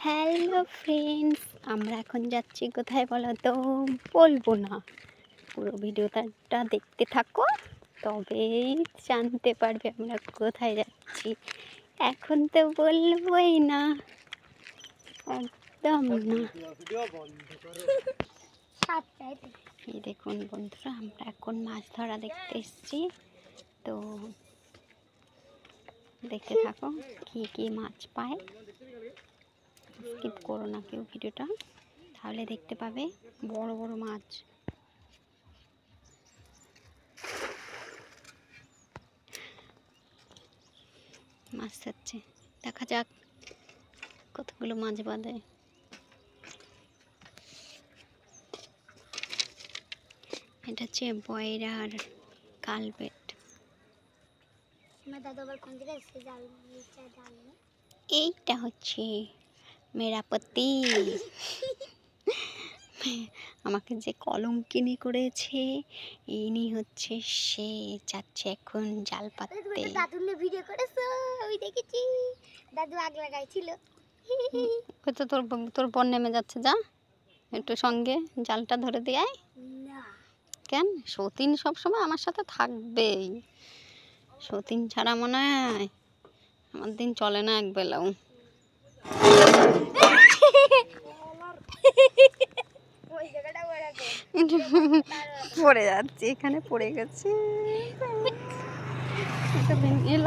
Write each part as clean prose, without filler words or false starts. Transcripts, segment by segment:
Hello friends, আমরা এখন যাচ্ছি কোথায় বলো তো? বলবো না, পুরো ভিডিওটা দেখতে থাকো, তবেই জানতে পারবে আমরা কোথায় যাচ্ছি। এখন তো বলবোই না, একদম না। এই দেখুন বন্ধুরা, আমরা এখন মাছ ধরা দেখতে এসেছি, তো দেখতে থাকো কি কি মাছ পায়। স্কিপ করো না কেউ ভিডিওটা, তাহলে দেখতে পাবে বড় বড় মাছ। মাছ ধরছে, দেখা যাক কতগুলো মাছ বাঁধে। এটা হচ্ছে বয়রার কালবেট। এইটা হচ্ছে মেরাপতি। আমাকে যে কলঙ্কিনী করেছে, ইনি হচ্ছে সে। যাচ্ছে এখন জাল পাততে। দাদু ভিডিও করেছো? ওই দেখেছি, দাদু আগ লাগাইছিল। ওই তো তোর বোন নেমে যাচ্ছে, যা একটু সঙ্গে জালটা ধরে দিয়ে আয়। না কেন? সতীন সবসময় আমার সাথে থাকবেই, সতীন ছাড়া মনে হয় আমার দিন চলে না এক বেলাও। পড়ে যাচ্ছে, এখানে পড়ে গেছে।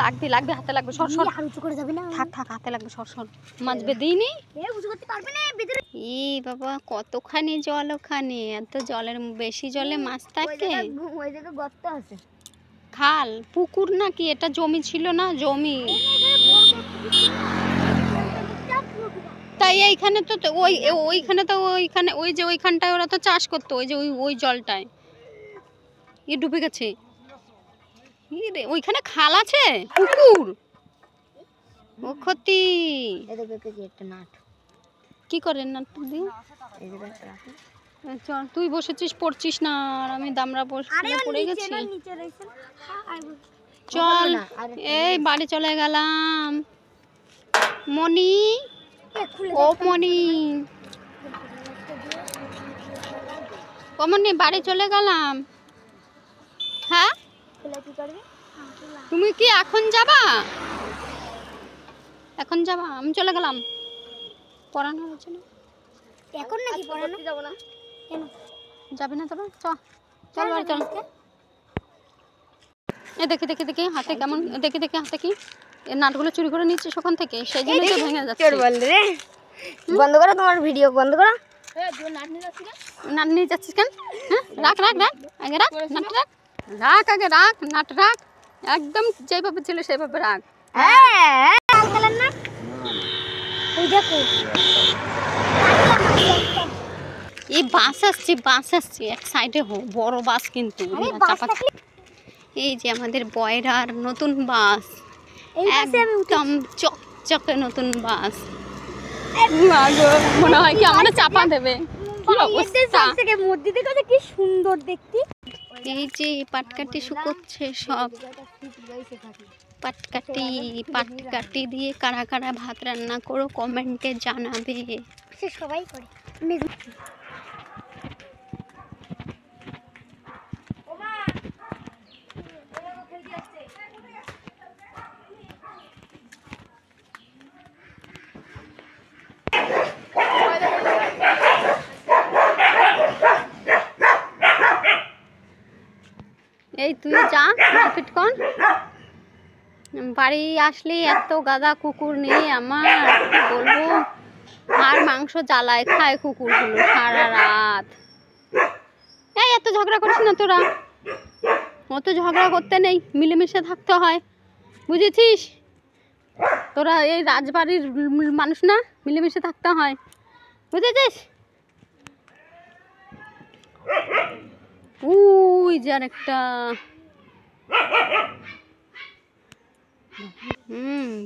লাগবে লাগবে, হাতে লাগবে, সর সর। আর উঁচু করে যাবে না, থাক থাক, হাতে লাগবে, সর সর। মাছ বেঁধেইনি, উঁচু করতে পারবে না ভিতরে। ই বাবা, কতখানি জল ওখানে, এত জলের বেশি জলে মাছ থাকে? ওই জায়গায় গর্ত আছে। খাল পুকুর নাকি? এটা জমি ছিল না? জমি। তাই এইখানে তো ওইখানে তো ওই যে ওইখানটায় ওরা তো চাষ করতো, ওই যে ওই জলটায় ডুবে গেছে। ওইখানে খাল আছে, পুকুর। ও ক্ষতি। কি করেন নাট দিয়ে? চল, তুই বসেছিস পড়ছিস না, আর আমি দামড়া পড়ে গেছি। চল, এই বাড়ি চলে গেলাম। মনি, ও মনি, ও মনি, বাড়ি চলে গেলাম। হ্যাঁ, তুমি কি এখন যাবা? এখন যাবা? আমি চলে গেলাম। পড়ানো হচ্ছে না এখন নাকি পড়ানো? যাব না কেন? যাবি না তোরা? চল বাড়ি চল। এ দেখি দেখি দেখি হাতে কেমন, দেখি দেখি হাতে কি এর নাটগুলো চুরি করে নিচ্ছিস ওখান থেকে, সেই জন্য তো ভেঙে যাচ্ছে। বন্ধ করো, তোমার ভিডিও বন্ধ করো। নাট নিয়ে যাচ্ছিস কেন? হ্যাঁ, রাখ রাখ রাখ, আগে রাখ নাট, রাখ রাখ, আগে রাখ নাট, রাখ একদম যেভাবে ছিল সেভাবে রাখ। হ্যাঁ, লাল কালার না, ওই দেখো এই বাস আসছে এক সাইডে, বড় বাস, কিন্তু এই যে আমাদের বয়রার নতুন বাস, একদম চকচকে নতুন বাস। মনে হয় কি আমার চাপা দেবে। কি অবস্থা, কি সুন্দর দেখতে। এই যে পাটকাঠি শুকোচ্ছে সব, পাটকাঠি দিয়ে কারা কারা ভাত রান্না করো কমেন্টে জানাবে। সে সবাই করে। এই তুই যা মারপিট কর, বাড়ি আসলে এত গাদা কুকুর নেই আমার, বলবো। আর মাংস জ্বালায় খায় কুকুরগুলো সারা রাত। এই এত ঝগড়া করিস না তোরা, অত ঝগড়া করতে নেই, মিলেমিশে থাকতে হয়, বুঝেছিস? তোরা এই রাজবাড়ির মানুষ না, মিলেমিশে থাকতে হয়, বুঝেছিস? উই যার একটা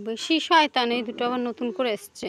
বেশি শয়তান, এই দুটো আবার নতুন করে এসছে।